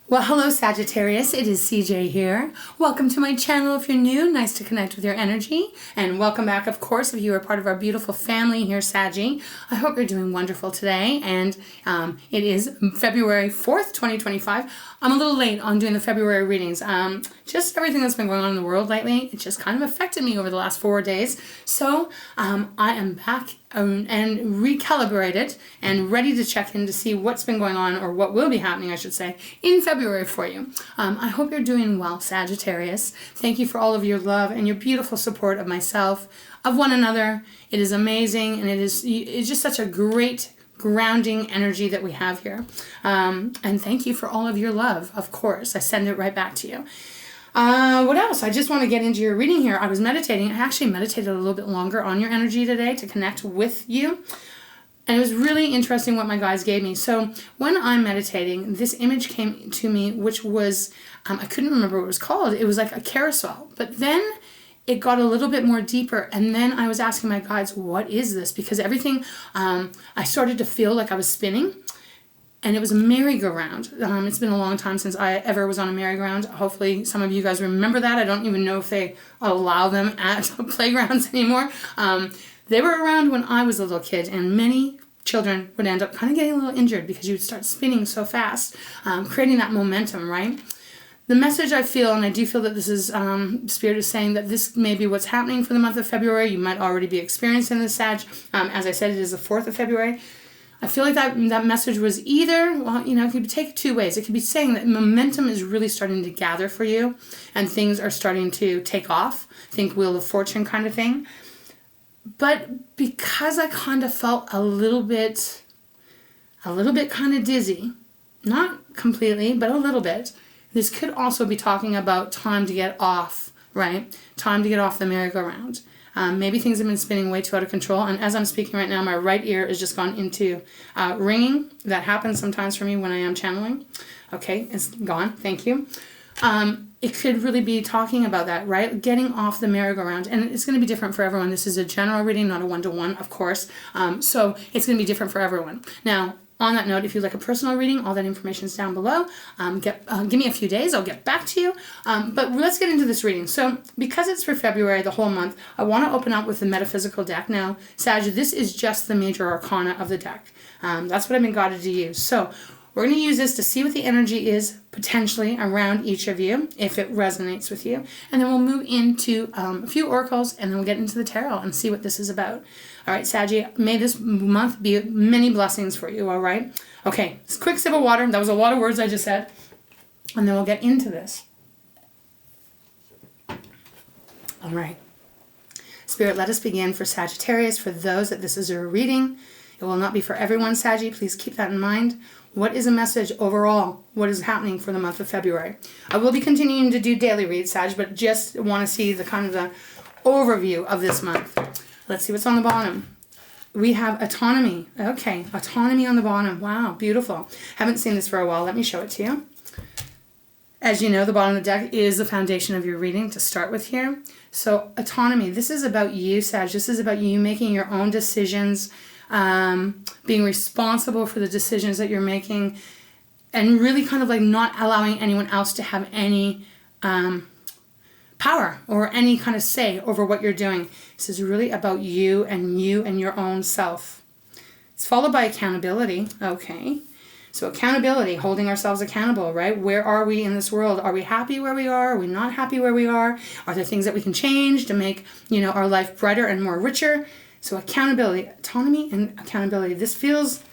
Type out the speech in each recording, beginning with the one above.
Well, hello Sagittarius, it is CJ here. Welcome to my channel if you're new. Nice to connect with your energy. And welcome back, of course, if you are part of our beautiful family here, Saggy. I hope you're doing wonderful today. And it is February 4th, 2025. I'm a little late on doing the February readings. Just everything that's been going on in the world lately, it just kind of affected me over the last 4 days. So I am back and recalibrated and ready to check in to see what's been going on, or what will be happening, I should say, in February for you. I hope you're doing well, Sagittarius. Thank you for all of your love and your beautiful support of myself, of one another. It is amazing, and it's just such a great grounding energy that we have here. And thank you for all of your love, of course. I send it right back to you. What else? I just want to get into your reading here. I was meditating. I actually meditated a little bit longer on your energy today to connect with you. And it was really interesting what my guides gave me. So when I'm meditating, this image came to me, which was, I couldn't remember what it was called. It was like a carousel. But then it got a little bit more deeper. And then I was asking my guides, what is this? Because everything, I started to feel like I was spinning. And it was a merry-go-round. It's been a long time since I ever was on a merry-go-round. Hopefully some of you guys remember that. I don't even know if they allow them at playgrounds anymore. They were around when I was a little kid, and many children would end up kind of getting a little injured because you would start spinning so fast, creating that momentum, right? The message I feel, and I do feel that this is, Spirit is saying that this may be what's happening for the month of February. You might already be experiencing this, Sag. As I said, it is the 4th of February. I feel like that message was either, well, it could take it two ways. It could be saying that momentum is really starting to gather for you and things are starting to take off. Think Wheel of Fortune kind of thing. But because I kind of felt a little bit kind of dizzy, not completely, but a little bit, this could also be talking about time to get off, right? Time to get off the merry-go-round. Maybe things have been spinning way too out of control. And as I'm speaking right now, my right ear has just gone into ringing. That happens sometimes for me when I am channeling. Okay, it's gone. Thank you. It could really be talking about that, right? Getting off the merry-go-round. And it's going to be different for everyone. This is a general reading, not a one-to-one, of course. So it's going to be different for everyone. Now, on that note, if you'd like a personal reading, all that information is down below. Give me a few days, I'll get back to you. But let's get into this reading. So because it's for February, the whole month, I want to open up with the metaphysical deck. Now, Sag, this is just the major arcana of the deck. That's what I've been guided to use. So we're going to use this to see what the energy is potentially around each of you, if it resonates with you. And then we'll move into a few oracles, and then we'll get into the tarot and see what this is about. All right, Saggy, may this month be many blessings for you, all right? Okay, just a quick sip of water. That was a lot of words I just said. And then we'll get into this. All right. Spirit, let us begin for Sagittarius. For those that this is a reading, it will not be for everyone, Saggy. Please keep that in mind. What is a message overall? What is happening for the month of February? I will be continuing to do daily reads, Sag, but just want to see the kind of the overview of this month. Let's see what's on the bottom. We have autonomy. Okay, autonomy on the bottom. Wow, beautiful. Haven't seen this for a while. Let me show it to you. As you know, the bottom of the deck is the foundation of your reading to start with here. So autonomy, this is about you, Sag. This is about you making your own decisions, being responsible for the decisions that you're making, and really kind of like not allowing anyone else to have any power or any kind of say over what you're doing. This is really about you and your own self. It's followed by accountability. Okay. So accountability, holding ourselves accountable, right? Where are we in this world? Are we happy where we are? Are we not happy where we are? Are there things that we can change to make, our life brighter and more richer? So accountability, autonomy and accountability. This feels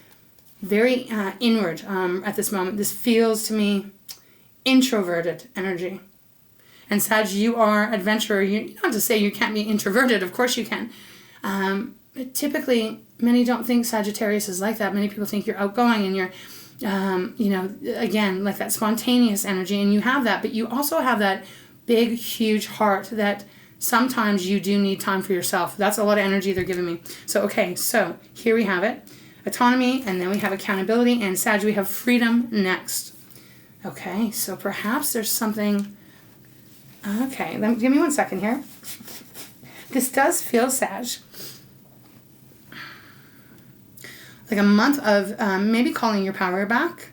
very inward at this moment. This feels to me introverted energy. And Sag, you are adventurer. Not to say you can't be introverted. Of course you can. Typically, many don't think Sagittarius is like that. Many people think you're outgoing and you're, again, like that spontaneous energy. And you have that. But you also have that big, huge heart that sometimes you do need time for yourself. That's a lot of energy they're giving me. So, okay, so here we have it. Autonomy, and then we have accountability. And Sag, we have freedom next. Okay, so perhaps there's something... Okay, give me 1 second here. This does feel, Sag, like a month of maybe calling your power back.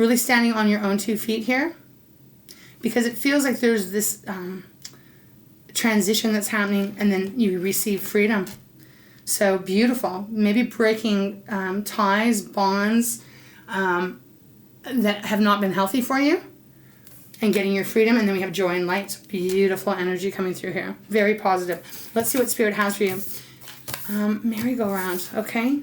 really standing on your own 2 feet here, because it feels like there's this transition that's happening, and then you receive freedom. So beautiful. Maybe breaking ties, bonds that have not been healthy for you, and getting your freedom. And then we have joy and light. Beautiful energy coming through here. Very positive. Let's see what Spirit has for you. Merry-go-round, okay?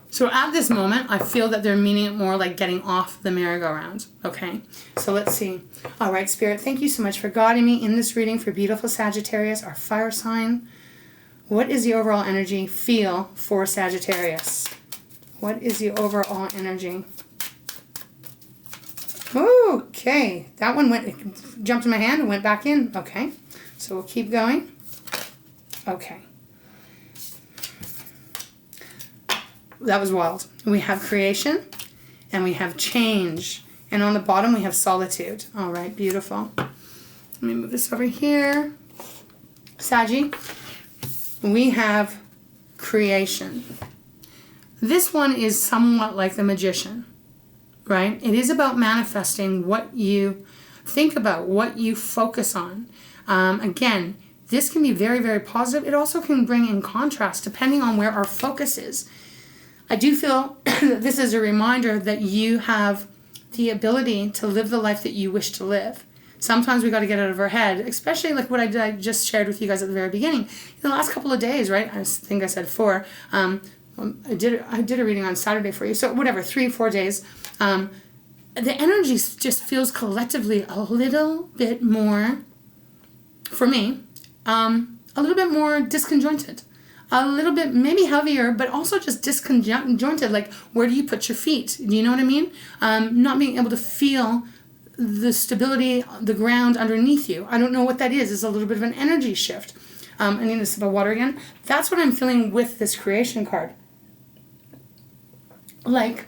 So at this moment, I feel that they're meaning it more like getting off the merry-go-round, okay? So let's see. All right, Spirit, thank you so much for guiding me in this reading for beautiful Sagittarius, our fire sign. What is the overall energy feel for Sagittarius? What is the overall energy? Okay, that one jumped in my hand and went back in. Okay, so we'll keep going. Okay. That was wild. We have creation and we have change. And on the bottom we have solitude. All right, beautiful. Let me move this over here. Saggy, we have creation. This one is somewhat like the magician, right? It is about manifesting what you think about, what you focus on. Again, this can be very, very positive. It also can bring in contrast depending on where our focus is. I do feel that this is a reminder that you have the ability to live the life that you wish to live. Sometimes we got to get out of our head, especially like what I just shared with you guys at the very beginning. In the last couple of days, right? I think I said 4. I did a reading on Saturday for you. So whatever, 3 or 4 days. The energy just feels collectively a little bit more, for me, a little bit more disconjointed. A little bit maybe heavier, but also just disconjointed. Like, where do you put your feet? Do you know what I mean? Not being able to feel the stability, the ground underneath you. I don't know what that is. It's a little bit of an energy shift. I need a sip of water again. That's what I'm feeling with this creation card. Like,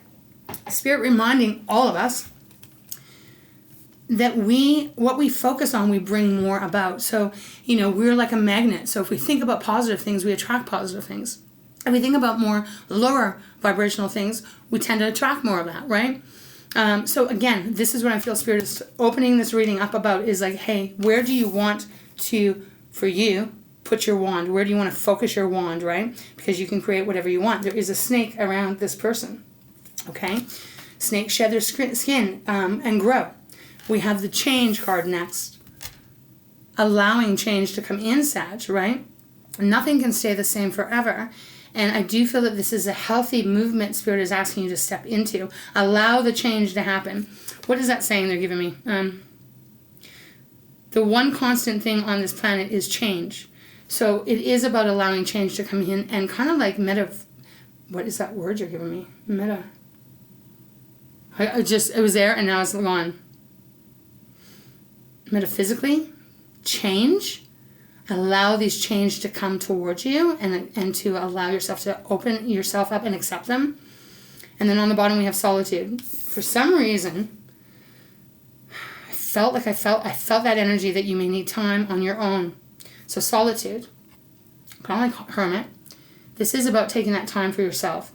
Spirit reminding all of us that what we focus on, we bring more about. So, we're like a magnet. So if we think about positive things, we attract positive things. If we think about more lower vibrational things, we tend to attract more of that, right? So again, this is what I feel Spirit is opening this reading up about, is like, hey, where do you want to, for you, put your wand? Where do you want to focus your wand, right? Because you can create whatever you want. There is a snake around this person, okay? Snakes shed their skin and grow. We have the change card next. Allowing change to come in, Sag, right? Nothing can stay the same forever. And I do feel that this is a healthy movement Spirit is asking you to step into. Allow the change to happen. What is that saying they're giving me? The one constant thing on this planet is change. So it is about allowing change to come in and kind of like what is that word you're giving me? Meta. It was there and now it's gone. Metaphysically, change. Allow these change to come towards you and to allow yourself to open yourself up and accept them. And then on the bottom we have solitude. For some reason, I felt that energy that you may need time on your own. So solitude, kind of like hermit. This is about taking that time for yourself.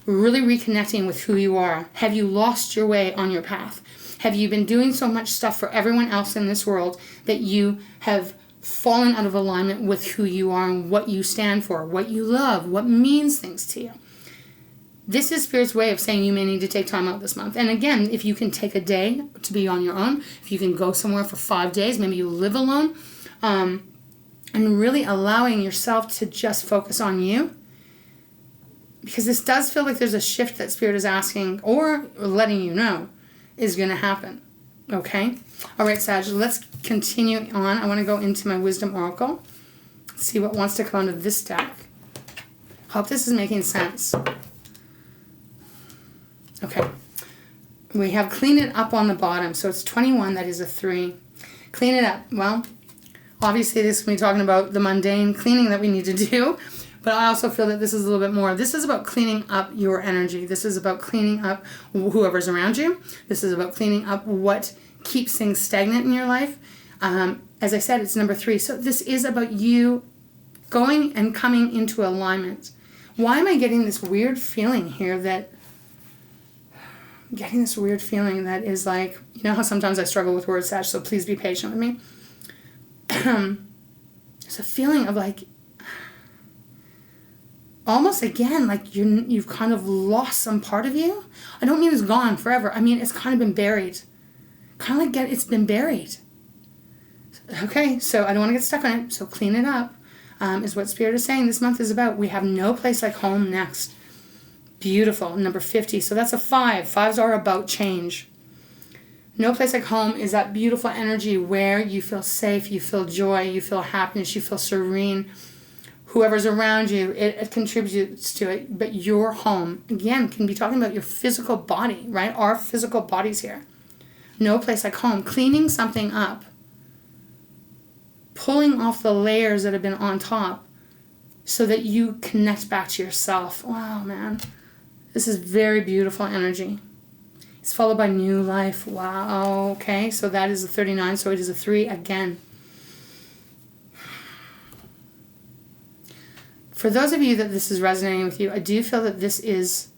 Really reconnecting with who you are. Have you lost your way on your path? Have you been doing so much stuff for everyone else in this world that you have fallen out of alignment with who you are and what you stand for, what you love, what means things to you? This is Spirit's way of saying you may need to take time out this month. And again, if you can take a day to be on your own, if you can go somewhere for 5 days, maybe you live alone, and really allowing yourself to just focus on you. Because this does feel like there's a shift that Spirit is asking or letting you know is going to happen. Okay? All right, Sag, let's continue on. I want to go into my Wisdom Oracle. See what wants to come out of this deck. Hope this is making sense. Okay. We have clean it up on the bottom. So it's 21. That is a 3. Clean it up. Well, obviously this is going to be talking about the mundane cleaning that we need to do. But I also feel that this is a little bit more. This is about cleaning up your energy. This is about cleaning up whoever's around you. This is about cleaning up what keeps things stagnant in your life. As I said, it's number 3. So this is about you going and coming into alignment. Why am I getting this weird feeling here that getting this weird feeling that is like, you know how sometimes I struggle with words, Sag, so please be patient with me. There's a feeling of like, almost again, like you've kind of lost some part of you. I don't mean it's gone forever. I mean, it's kind of been buried. Kind of like it's been buried. Okay, so I don't want to get stuck on it, so clean it up, is what Spirit is saying this month is about. We have no place like home next. Beautiful. Number 50. So that's a 5. 5s are about change. No place like home is that beautiful energy where you feel safe, you feel joy, you feel happiness, you feel serene. Whoever's around you, it contributes to it. But your home, again, can be talking about your physical body, right? Our physical bodies here. No place like home. Cleaning something up. Pulling off the layers that have been on top so that you connect back to yourself. Wow, man. This is very beautiful energy. It's followed by new life. Wow. Okay, so that is a 39, so it is a 3 again. For those of you that this is resonating with you, I do feel that this is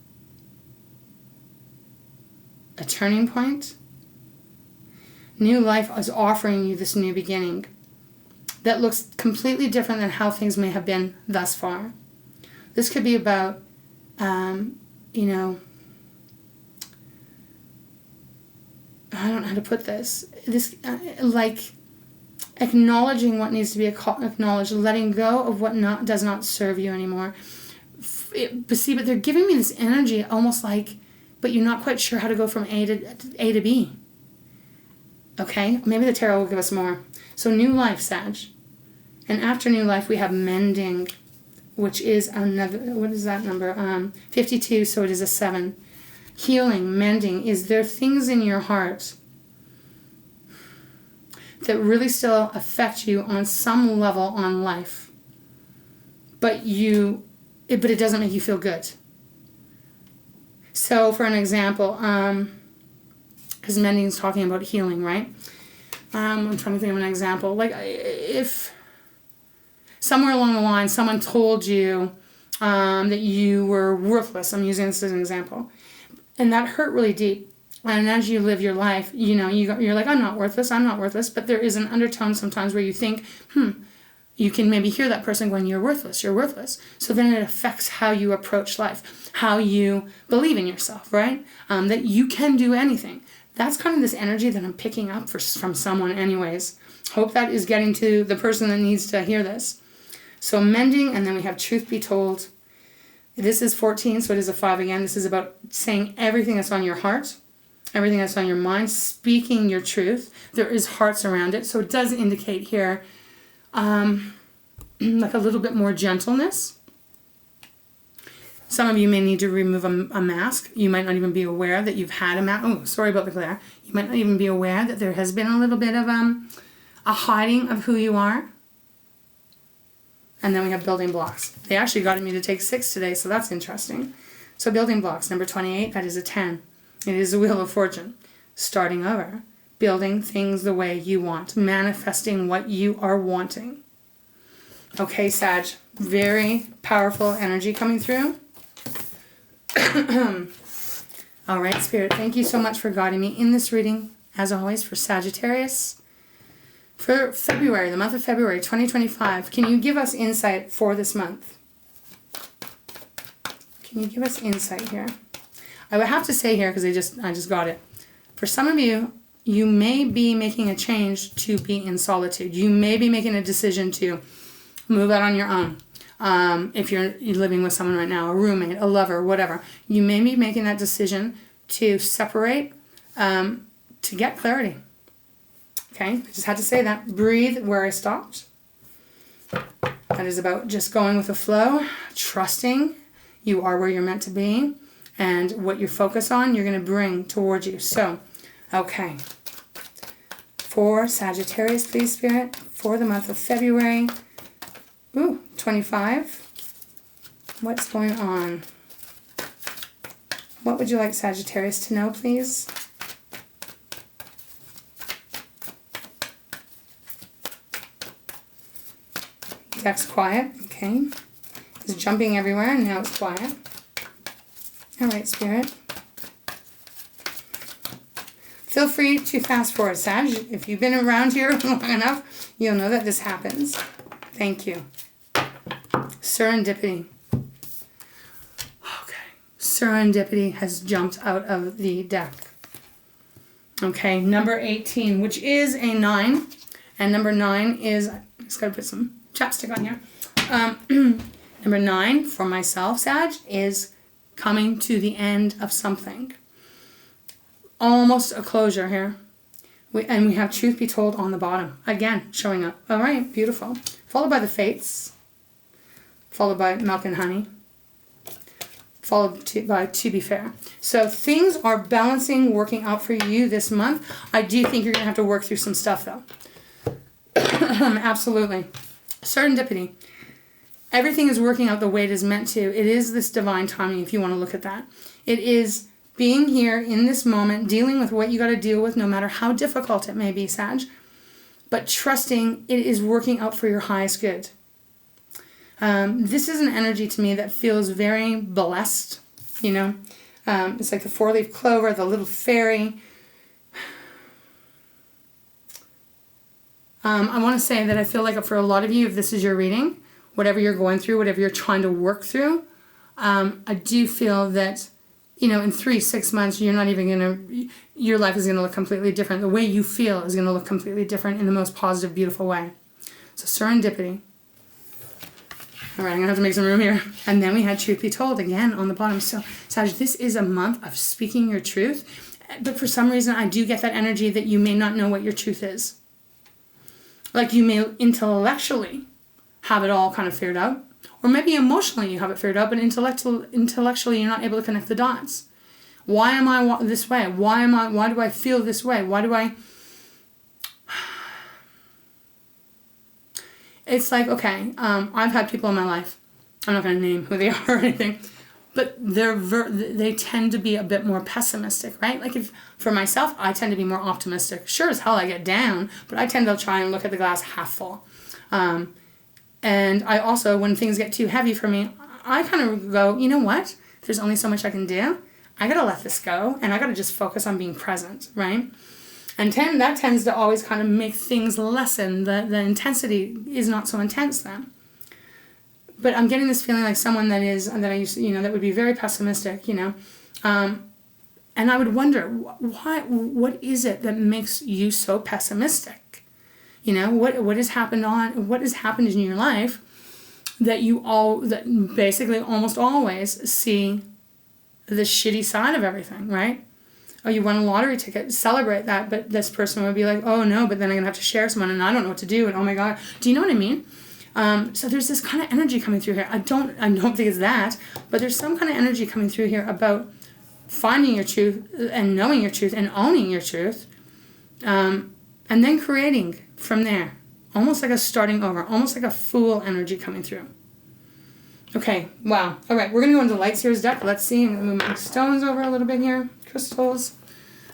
a turning point. New life is offering you this new beginning that looks completely different than how things may have been thus far. This could be about, you know, I don't know how to put this. This, like, acknowledging what needs to be acknowledged, letting go of what does not serve you anymore. But they're giving me this energy almost like, but you're not quite sure how to go from A to B. Okay? Maybe the tarot will give us more. So new life, Sag. And after new life, we have mending, which is another, what is that number? 52, so it is a 7. Healing, mending. Is there things in your heart that really still affect you on some level on life, but it doesn't make you feel good? So for an example, because mending is talking about healing, right? I'm trying to think of an example. Like if somewhere along the line someone told you that you were worthless, I'm using this as an example, and that hurt really deep. And as you live your life, you know, you're like, I'm not worthless. But there is an undertone sometimes where you think, you can maybe hear that person going, you're worthless. So then it affects how you approach life, how you believe in yourself, right? That you can do anything. That's kind of this energy that I'm picking up from someone anyways. Hope that is getting to the person that needs to hear this. So mending, and then we have truth be told. This is 14, so it is a 5 again. This is about saying everything that's on your heart, everything that's on your mind, speaking your truth. There is hearts around it, so it does indicate here like a little bit more gentleness. Some of you may need to remove a mask. You might not even be aware that you've had a mask. Oh, sorry about the glare. You might not even be aware that there has been a little bit of a hiding of who you are. And then we have building blocks. They actually got me to take 6 today, so that's interesting. So building blocks, number 28, that is a 10. It is the Wheel of Fortune. Starting over. Building things the way you want. Manifesting what you are wanting. Okay, Sag. Very powerful energy coming through. All right, Spirit, thank you so much for guiding me in this reading, as always, for Sagittarius. For February, the month of February 2025, can you give us insight for this month? Can you give us insight here? I would have to say here, because I just got it. For some of you, you may be making a change to be in solitude. You may be making a decision to move out on your own. If you're living with someone right now, a roommate, a lover, whatever. You may be making that decision to separate, to get clarity. Okay, I just had to say that. Breathe where I stopped. That is about just going with the flow, trusting you are where you're meant to be, and what you focus on, you're going to bring towards you. So, okay. For Sagittarius, please, Spirit, for the month of February. Ooh, 25. What's going on? What would you like Sagittarius to know, please? Deck's quiet, okay. It's jumping everywhere and now it's quiet. All right, Spirit. Feel free to fast forward, Sag. If you've been around here long enough, you'll know that this happens. Thank you. Serendipity. Okay. Serendipity has jumped out of the deck. Okay, number 18, which is a 9. And number 9 is, I just gotta put some chapstick on here. Number 9 for myself, Sag, is coming to the end of something. Almost a closure here. And we have truth be told on the bottom. Again, showing up. All right, beautiful. Followed by the fates. Followed by milk and honey. Followed by to be fair. So things are balancing, working out for you this month. I do think you're going to have to work through some stuff though. Absolutely. Serendipity. Everything is working out the way it is meant to. It is this divine timing if you want to look at that. It is being here in this moment, dealing with what you got to deal with no matter how difficult it may be, Sag. But trusting it is working out for your highest good. This is an energy to me that feels very blessed, you know. It's like the 4-leaf clover, the little fairy. I want to say that I feel like for a lot of you, if this is your reading, whatever you're going through, whatever you're trying to work through, I do feel that, you know, in 3-6 months, you're not even going to, your life is going to look completely different. The way you feel is going to look completely different in the most positive, beautiful way. So serendipity. All right, I'm going to have to make some room here. And then we had truth be told again on the bottom. So, Sag, this is a month of speaking your truth. But for some reason, I do get that energy that you may not know what your truth is. Like you may intellectually have it all kind of figured out. Or maybe emotionally you have it figured out, but intellectually you're not able to connect the dots. Why am I this way? Why do I feel this way? Why do I... It's like, okay, I've had people in my life, I'm not going to name who they are or anything, but they tend to be a bit more pessimistic, right? Like if for myself, I tend to be more optimistic. Sure as hell I get down, but I tend to try and look at the glass half full. And I also, when things get too heavy for me, I kind of go, you know what? There's only so much I can do. I got to let this go, and I got to just focus on being present, right? And that tends to always kind of make things lessen. The intensity is not so intense then. But I'm getting this feeling like someone that I used to, you know, that would be very pessimistic, you know. And I would wonder, what is it that makes you so pessimistic? You know, what has happened in your life that basically almost always see the shitty side of everything, right? Oh, you won a lottery ticket, celebrate that, but this person would be like, oh no, but then I'm gonna have to share someone and I don't know what to do, and oh my god. Do you know what I mean? So there's this kind of energy coming through here. I don't think it's that, but there's some kind of energy coming through here about finding your truth and knowing your truth and owning your truth, and then creating from there. Almost like a starting over, almost like a Fool energy coming through. Okay, wow. All right, we're going to go into Light Seer's deck. Let's see. I'm going to move my stones over a little bit here. Crystals.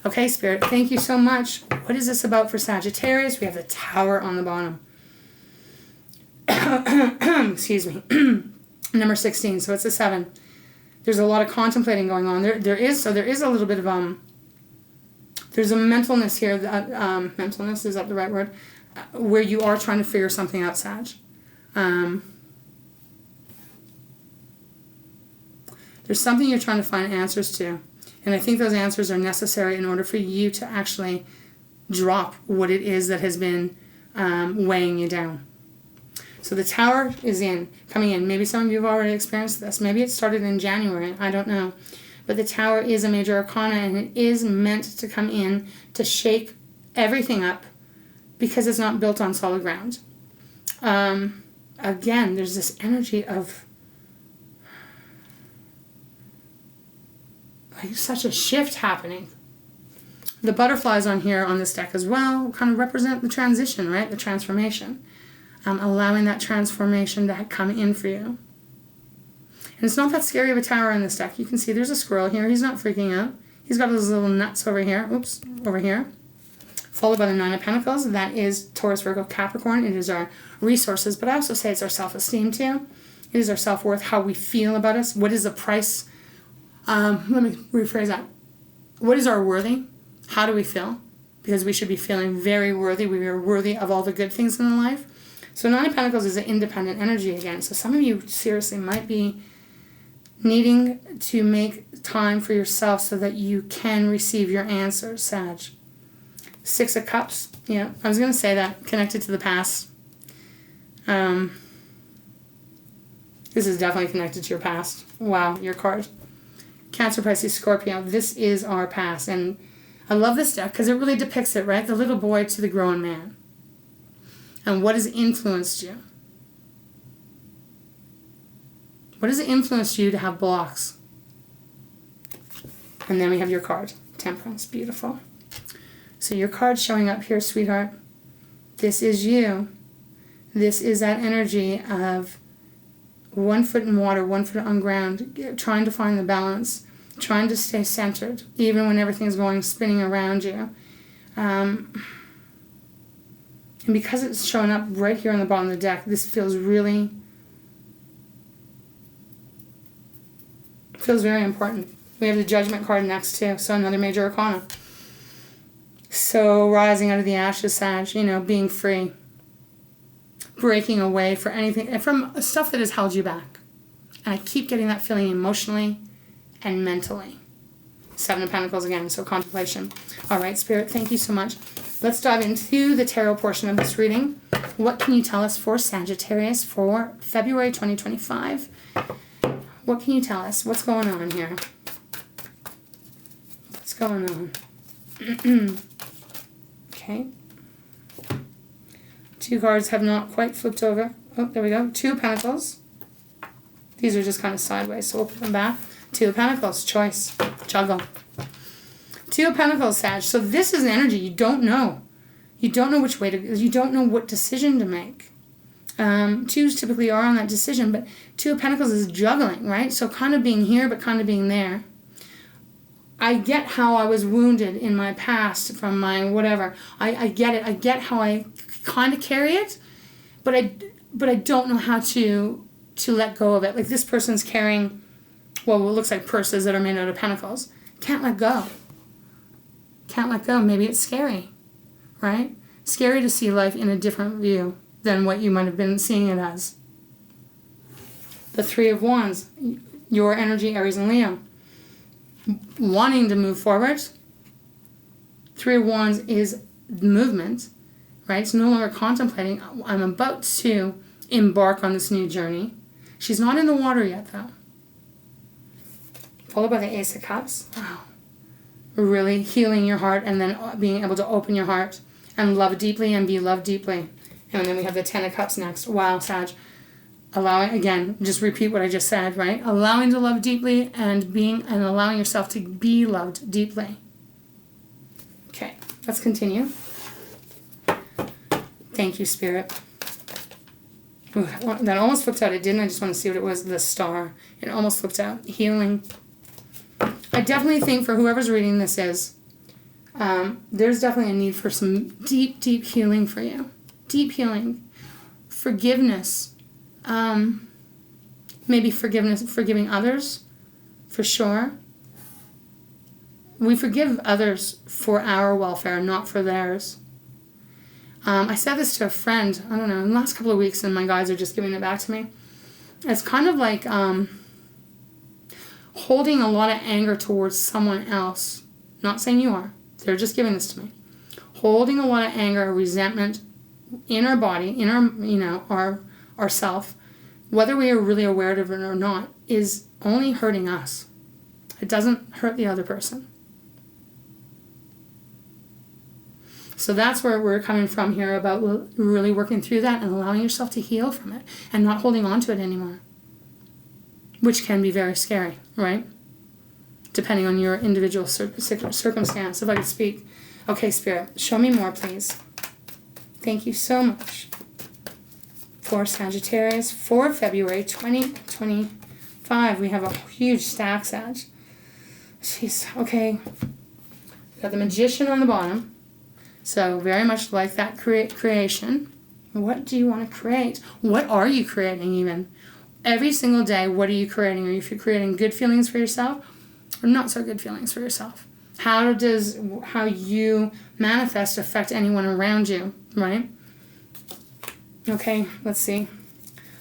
Okay, Spirit, thank you so much. What is this about for Sagittarius? We have the Tower on the bottom. Excuse me. Number 16, so it's a 7. There's a lot of contemplating going on. There is a little bit of there's a mentalness here. Mentalness, is that the right word? Where you are trying to figure something out, Sag. There's something you're trying to find answers to. And I think those answers are necessary in order for you to actually drop what it is that has been weighing you down. So the Tower is coming in. Maybe some of you have already experienced this. Maybe it started in January. I don't know. But the Tower is a major arcana, and it is meant to come in to shake everything up because it's not built on solid ground. Again, there's this energy of like such a shift happening. The butterflies on here on this deck as well kind of represent the transition, right? The transformation. Allowing that transformation to come in for you. And it's not that scary of a Tower in this deck. You can see there's a squirrel here. He's not freaking out. He's got his little nuts over here. Oops, over here. Followed by the 9 of Pentacles. That is Taurus, Virgo, Capricorn. It is our resources, but I also say it's our self-esteem too. It is our self-worth, how we feel about us. What is the price? Let me rephrase that. What is our worthy? How do we feel? Because we should be feeling very worthy. We are worthy of all the good things in life. So Nine of Pentacles is an independent energy again. So some of you seriously might be needing to make time for yourself so that you can receive your answers, Sag. Six of Cups. Yeah, I was going to say that. Connected to the past. This is definitely connected to your past. Wow, your card. Cancer, Pisces, Scorpio. This is our past. And I love this deck because it really depicts it, right? The little boy to the grown man. And what has influenced you? What has influenced you to have blocks? And then we have your card. Temperance. Beautiful. So your card showing up here, sweetheart. This is you. This is that energy of 1 foot in water, 1 foot on ground, trying to find the balance, trying to stay centered, even when everything's going spinning around you. And because it's showing up right here on the bottom of the deck, this feels very important. We have the Judgment card next too, so another major arcana. So rising out of the ashes, Sag, being free. Breaking away for anything, from stuff that has held you back. And I keep getting that feeling emotionally and mentally. Seven of Pentacles again, so contemplation. All right, Spirit, thank you so much. Let's dive into the tarot portion of this reading. What can you tell us for Sagittarius for February 2025? What can you tell us? What's going on here? What's going on? Okay. Two cards have not quite flipped over. Oh, there we go. Two of Pentacles. These are just kind of sideways, so we'll put them back. Two of Pentacles. Choice. Juggle. Two of Pentacles, Sag. So this is an energy you don't know. You don't know which way to... You don't know what decision to make. Twos typically are on that decision, but Two of Pentacles is juggling, right? So kind of being here, but kind of being there. I get how I was wounded in my past from my whatever. I get it. I get how I kind of carry it, but I don't know how to let go of it. Like this person's carrying, well, what looks like purses that are made out of pentacles. Can't let go. Can't let go. Maybe it's scary, right? Scary to see life in a different view than what you might have been seeing it as. The Three of Wands, your energy, Aries and Leo. Wanting to move forward. Three of Wands is movement, right? It's no longer contemplating. I'm about to embark on this new journey. She's not in the water yet, though. Followed by the Ace of Cups. Wow. Really healing your heart and then being able to open your heart and love deeply and be loved deeply. And then we have the Ten of Cups next. Wow, Sag. Allowing, again, just repeat what I just said, right? Allowing to love deeply and allowing yourself to be loved deeply. Okay, let's continue. Thank you, Spirit. Ooh, that almost flipped out. It didn't. I just want to see what it was. The Star. It almost flipped out. Healing. I definitely think for whoever's reading this is, there's definitely a need for some deep, deep healing for you. Deep healing. Forgiveness. Maybe forgiving others, for sure. We forgive others for our welfare, not for theirs. I said this to a friend, I don't know, in the last couple of weeks, and my guides are just giving it back to me. It's kind of like holding a lot of anger towards someone else. Not saying you are. They're just giving this to me. Holding a lot of anger, resentment in our body, in our, our self, whether we are really aware of it or not, is only hurting us. It doesn't hurt the other person. So that's where we're coming from here about really working through that and allowing yourself to heal from it and not holding on to it anymore, which can be very scary, right? Depending on your individual circumstance, if I could speak. Okay, Spirit, show me more, please. Thank you so much. For Sagittarius, for February 2025, we have a huge stack, Sag. Jeez, okay. We got the Magician on the bottom. So very much like that creation. What do you want to create? What are you creating even? Every single day, what are you creating? Are you creating good feelings for yourself or not so good feelings for yourself? How does how you manifest affect anyone around you, right? Okay, let's see.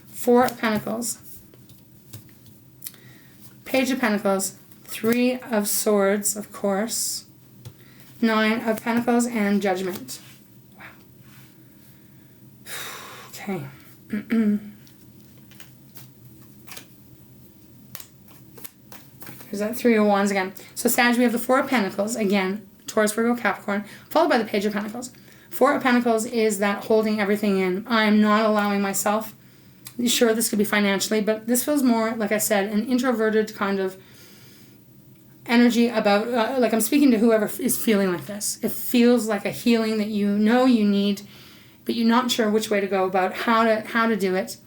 4 of Pentacles. Page of Pentacles. 3 of Swords, of course. 9 of Pentacles and Judgment. Wow. Okay. There's that 3 of Wands again. So Sag, we have the 4 of Pentacles. Again, Taurus, Virgo, Capricorn. Followed by the Page of Pentacles. 4 of Pentacles is that holding everything in. I'm not allowing myself. Sure, this could be financially, but this feels more, like I said, an introverted kind of energy about, like I'm speaking to whoever is feeling like this. It feels like a healing that you know you need, but you're not sure which way to go about how to do it.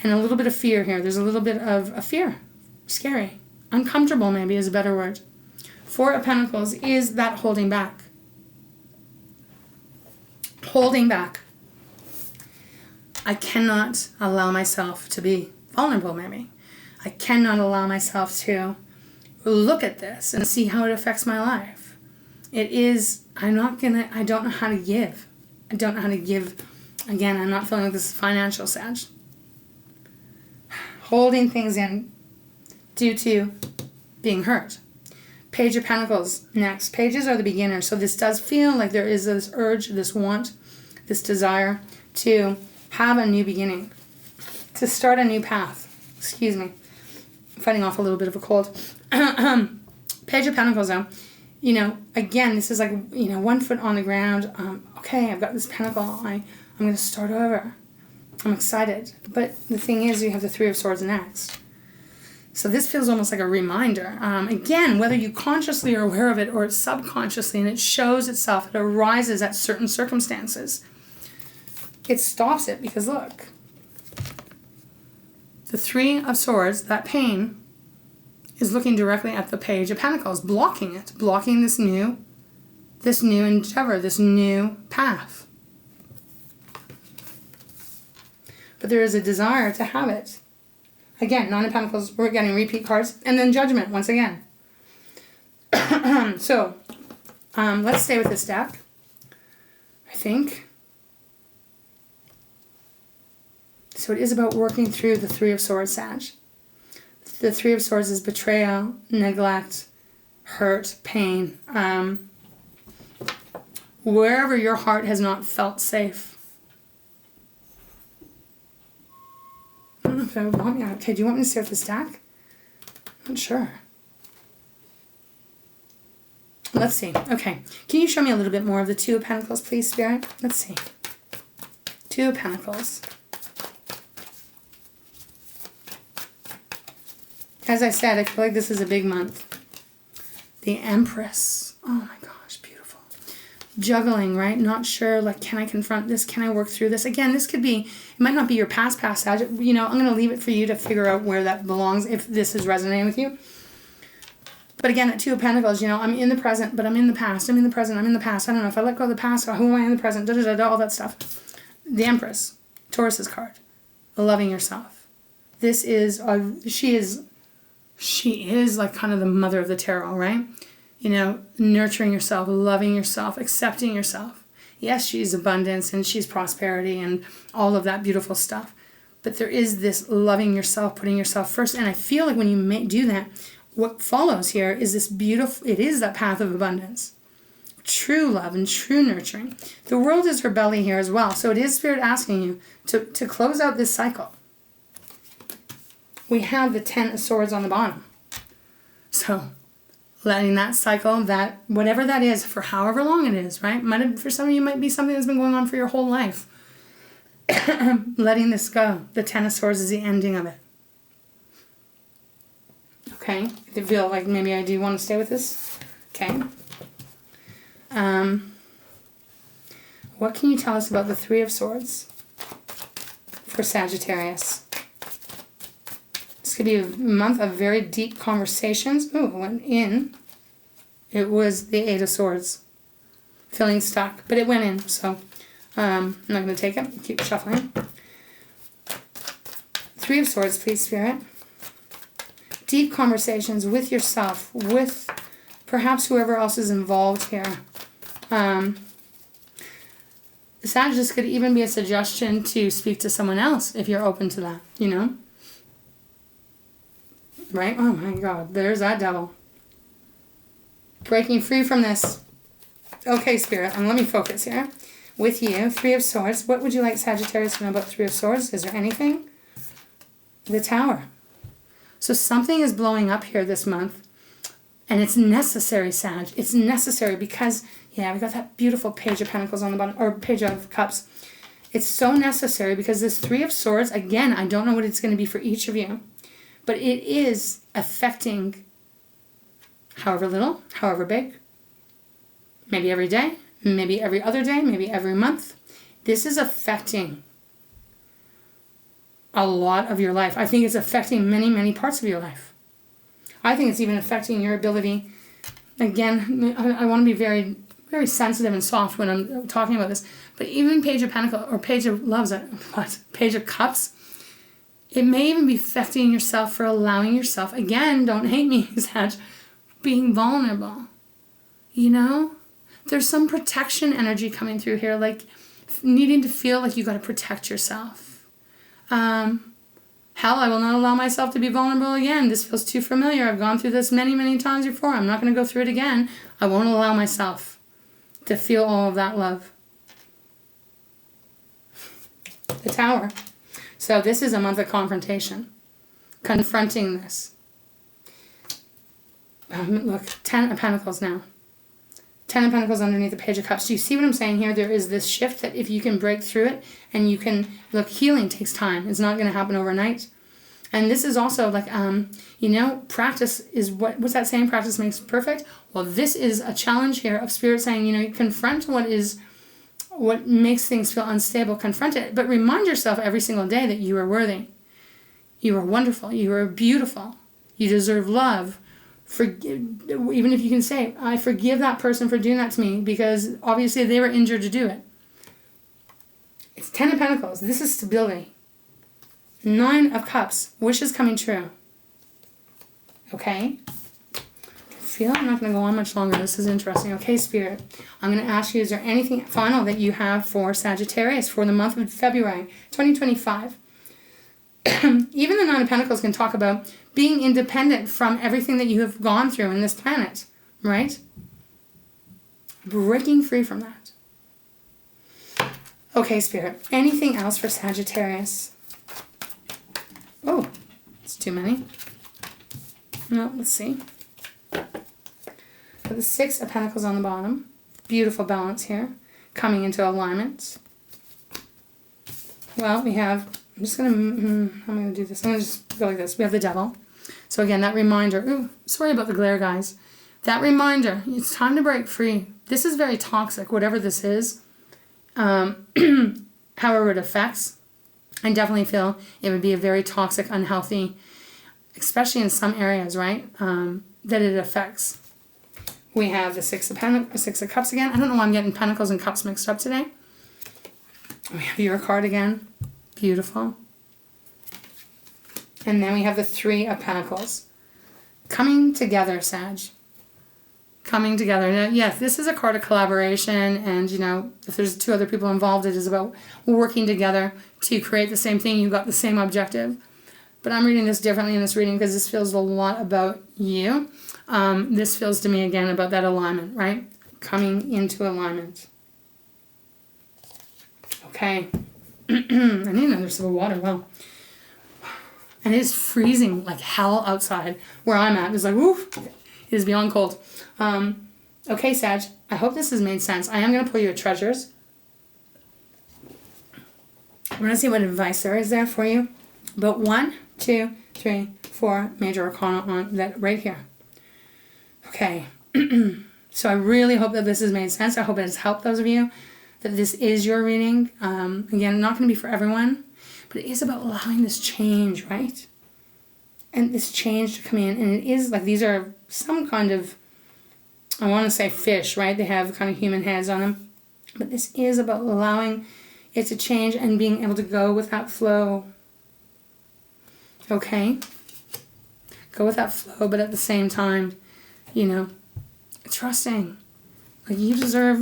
And a little bit of fear here. There's a little bit of a fear. Scary. Uncomfortable maybe is a better word. 4 of Pentacles is that holding back. Holding back. I cannot allow myself to be vulnerable maybe. I cannot allow myself to look at this and see how it affects my life. It is, I don't know how to give. I don't know how to give. Again, I'm not feeling like this is financial, Sag. Holding things in due to being hurt. Page of Pentacles next. Pages are the beginners, so this does feel like there is this urge, this want, this desire to have a new beginning, to start a new path. Excuse me. I'm fighting off a little bit of a cold. Page of Pentacles though, you know, again, this is like, you know, 1 foot on the ground. Okay, I've got this pentacle. I'm going to start over. I'm excited. But the thing is, you have the 3 of Swords next. So this feels almost like a reminder. Again, whether you consciously are aware of it or subconsciously, and it shows itself, it arises at certain circumstances. It stops it because look, the 3 of Swords, that pain, is looking directly at the Page of Pentacles, blocking it, blocking this new endeavor, this new path. But there is a desire to have it. Again, 9 of Pentacles, we're getting repeat cards, and then Judgment once again. So, let's stay with this deck, I think. So it is about working through the 3 of Swords, Sag. The 3 of Swords is betrayal, neglect, hurt, pain. Wherever your heart has not felt safe. I don't know if I would want me. Okay, do you want me to stay with this deck? I'm not sure. Let's see. Okay. Can you show me a little bit more of the 2 of Pentacles, please, Spirit? Let's see. 2 of Pentacles. As I said, I feel like this is a big month. The Empress. Oh my gosh, beautiful. Juggling, right? Not sure, like, can I confront this? Can I work through this? Again, this could be, it might not be your past, Sag. You know, I'm going to leave it for you to figure out where that belongs, if this is resonating with you. But again, at 2 of Pentacles, you know, I'm in the present, but I'm in the past. I'm in the present, I'm in the past. I don't know if I let go of the past, or who am I in the present, all that stuff. The Empress, Taurus's card. Loving yourself. This is, she is like kind of the mother of the tarot, right? You know, nurturing yourself, loving yourself, accepting yourself. Yes, she's abundance and she's prosperity and all of that beautiful stuff. But there is this loving yourself, putting yourself first. And I feel like when you do that, what follows here is this beautiful, it is that path of abundance. True love and true nurturing. The world is her belly here as well. So it is Spirit asking you to close out this cycle. We have the 10 of Swords on the bottom. So, letting that cycle, that whatever that is, for however long it is, right? For some of you, might be something that's been going on for your whole life. Letting this go. The 10 of Swords is the ending of it. Okay? I feel like maybe I do want to stay with this. Okay. What can you tell us about the 3 of Swords for Sagittarius? This could be a month of very deep conversations. Ooh, it went in. It was the 8 of Swords. Feeling stuck, but it went in, so I'm not going to take it. Keep shuffling. 3 of Swords, please, Spirit. Deep conversations with yourself, with perhaps whoever else is involved here. Sag, this could even be a suggestion to speak to someone else if you're open to that, you know? Right? Oh my God, there's that devil. Breaking free from this. Okay, Spirit, and let me focus here. With you, Three of Swords. What would you like Sagittarius to know about Three of Swords? Is there anything? The Tower. So something is blowing up here this month. And it's necessary, Sag. It's necessary because, yeah, we got that beautiful Page of Pentacles on the bottom, or Page of Cups. It's so necessary because this Three of Swords, again, I don't know what it's going to be for each of you, but it is affecting however little, however big, maybe every day, maybe every other day, maybe every month. This is affecting a lot of your life. I think it's affecting many, many parts of your life. I think it's even affecting your ability. Again, I want to be very, very sensitive and soft when I'm talking about this. But even Page of Pentacles or Page of Loves, Page of Cups, it may even be affecting yourself for allowing yourself, again, don't hate me, Sag, being vulnerable. You know? There's some protection energy coming through here, like needing to feel like you got to protect yourself. Hell, I will not allow myself to be vulnerable again. This feels too familiar. I've gone through this many, many times before. I'm not going to go through it again. I won't allow myself to feel all of that love. The Tower. So this is a month of confrontation. Confronting this. Look, 10 of Pentacles now. 10 of Pentacles underneath the Page of Cups. Do you see what I'm saying here? There is this shift that if you can break through it and you can, look, healing takes time. It's not going to happen overnight. And this is also like, you know, practice is what's that saying? Practice makes perfect. Well, this is a challenge here of Spirit saying, you know, you confront what makes things feel unstable, confront it. But remind yourself every single day that you are worthy. You are wonderful. You are beautiful. You deserve love. Even if you can say, I forgive that person for doing that to me because obviously they were injured to do it. It's 10 of Pentacles. This is stability. 9 of Cups. Wishes coming true. Okay? I feel I'm not going to go on much longer. This is interesting. Okay, Spirit. I'm going to ask you, is there anything final that you have for Sagittarius for the month of February 2025? Even the 9 of Pentacles can talk about being independent from everything that you have gone through in this planet, right? Breaking free from that. Okay, Spirit. Anything else for Sagittarius? Oh, it's too many. No, let's see. Got the 6 of Pentacles on the bottom. Beautiful balance here. Coming into alignment. Well, we have... I'm just going to... I'm going to do this. I'm going to just go like this. We have the Devil. So again, that reminder, ooh, sorry about the glare, guys. That reminder, it's time to break free. This is very toxic, whatever this is. However it affects, I definitely feel it would be a very toxic, unhealthy, especially in some areas, right, that it affects. We have the 6 of Cups again. I don't know why I'm getting Pentacles and Cups mixed up today. We have your card again. Beautiful. And then we have the 3 of Pentacles. Coming together, Sag. Coming together. Now, yes, this is a card of collaboration. And, you know, if there's 2 other people involved, it is about working together to create the same thing. You've got the same objective. But I'm reading this differently in this reading because this feels a lot about you. This feels to me, again, about that alignment, right? Coming into alignment. Okay. I need another sip of water. Wow. And it is freezing like hell outside where I'm at. It's like, woof. It is beyond cold. Okay, Sag. I hope this has made sense. I am going to pull your treasures. I'm going to see what advice there is there for you. But 1, 2, 3, 4 major arcana on that right here. Okay. So I really hope that this has made sense. I hope it has helped those of you. That this is your reading. Again, not going to be for everyone. But it is about allowing this change, right? And this change to come in. And it is like these are some kind of, I want to say fish, right? They have kind of human heads on them. But this is about allowing it to change and being able to go with that flow. Okay? Go with that flow, but at the same time, you know, trusting. Like, you deserve,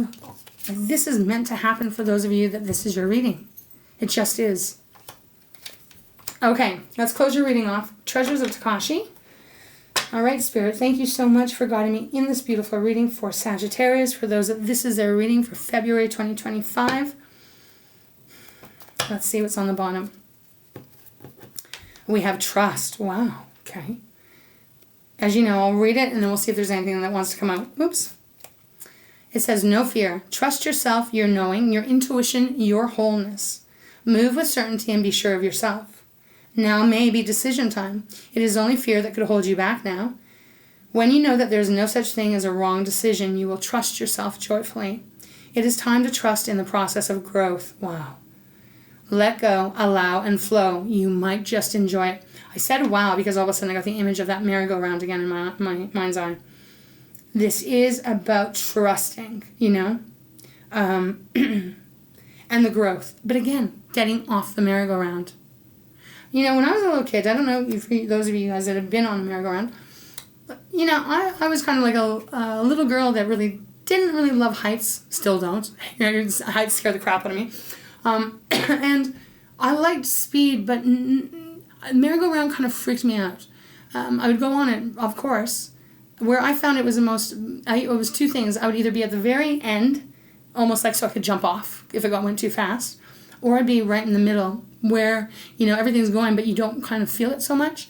like, this is meant to happen for those of you that this is your reading. It just is. Okay, let's close your reading off. Treasures of Takashi. All right, Spirit, thank you so much for guiding me in this beautiful reading for Sagittarius. For those that this is their reading for February 2025. Let's see what's on the bottom. We have trust. Wow, okay. As you know, I'll read it and then we'll see if there's anything that wants to come out. Oops. It says, no fear. Trust yourself, your knowing, your intuition, your wholeness. Move with certainty and be sure of yourself. Now may be decision time. It is only fear that could hold you back now. When you know that there is no such thing as a wrong decision, you will trust yourself joyfully. It is time to trust in the process of growth. Wow. Let go, allow, and flow. You might just enjoy it. I said wow because all of a sudden I got the image of that merry-go-round again in my mind's eye. This is about trusting, you know, and the growth. But again, getting off the merry-go-round. You know, when I was a little kid, I don't know if those of you guys that have been on a merry-go-round, you know, I was kind of like a little girl that really didn't really love heights. Still don't. Heights scare the crap out of me. And I liked speed, but merry-go-round kind of freaked me out. I would go on it, of course. Where I found it was it was two things. I would either be at the very end, almost like so I could jump off if it went too fast, or I'd be right in the middle where, you know, everything's going, but you don't kind of feel it so much.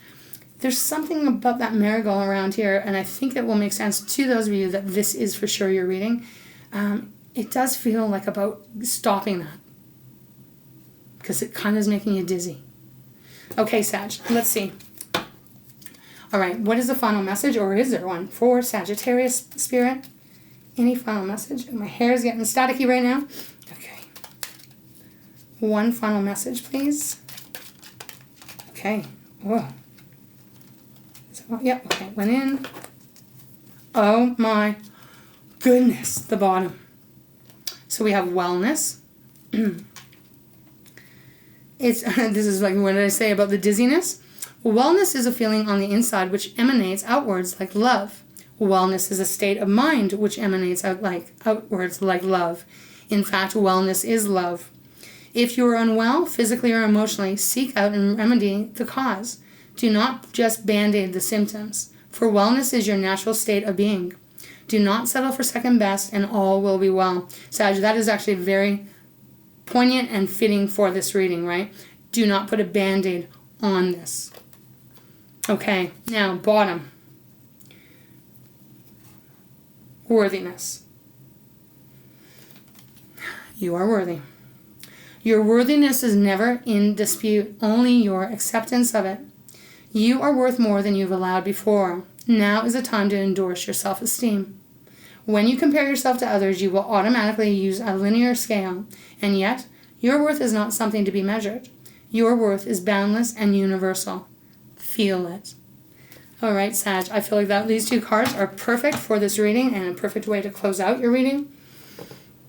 There's something about that merry-go-round here, and I think it will make sense to those of you that this is for sure your reading. It does feel like about stopping that, because it kind of is making you dizzy. Okay, Sag, let's see. All right, what is the final message, or is there one, for Sagittarius Spirit? Any final message? My hair is getting staticky right now. Okay. One final message, please. Okay. Whoa. So, yep, okay, went in. Oh my goodness, the bottom. So we have wellness. This is like, what did I say about the dizziness? Wellness is a feeling on the inside which emanates outwards like love. Wellness is a state of mind which emanates outwards like love. In fact, wellness is love. If you are unwell, physically or emotionally, seek out and remedy the cause. Do not just band-aid the symptoms, for wellness is your natural state of being. Do not settle for second best, and all will be well. Sag, that is actually very poignant and fitting for this reading, right? Do not put a band-aid on this. Okay, now bottom. Worthiness. You are worthy. Your worthiness is never in dispute, only your acceptance of it. You are worth more than you've allowed before. Now is the time to endorse your self-esteem. When you compare yourself to others, you will automatically use a linear scale, and yet your worth is not something to be measured. Your worth is boundless and universal. Feel it. All right, Sag, I feel like these two cards are perfect for this reading and a perfect way to close out your reading.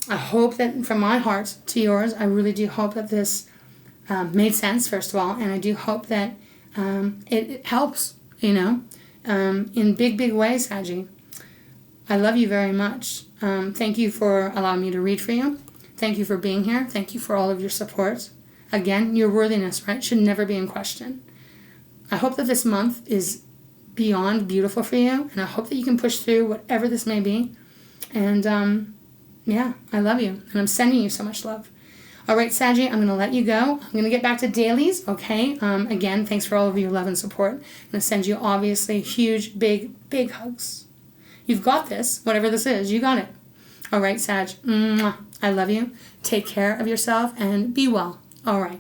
I hope that from my heart to yours, I really do hope that this made sense, first of all, and I do hope that it helps, you know, in big, big ways, Saggy. I love you very much. Thank you for allowing me to read for you. Thank you for being here. Thank you for all of your support. Again, your worthiness, right, should never be in question. I hope that this month is beyond beautiful for you, and I hope that you can push through whatever this may be. And, yeah, I love you, and I'm sending you so much love. All right, Saggy, I'm going to let you go. I'm going to get back to dailies, okay? Again, thanks for all of your love and support. I'm going to send you, obviously, huge, big, big hugs. You've got this, whatever this is. You got it. All right, Sag. Mwah. I love you. Take care of yourself, and be well. All right.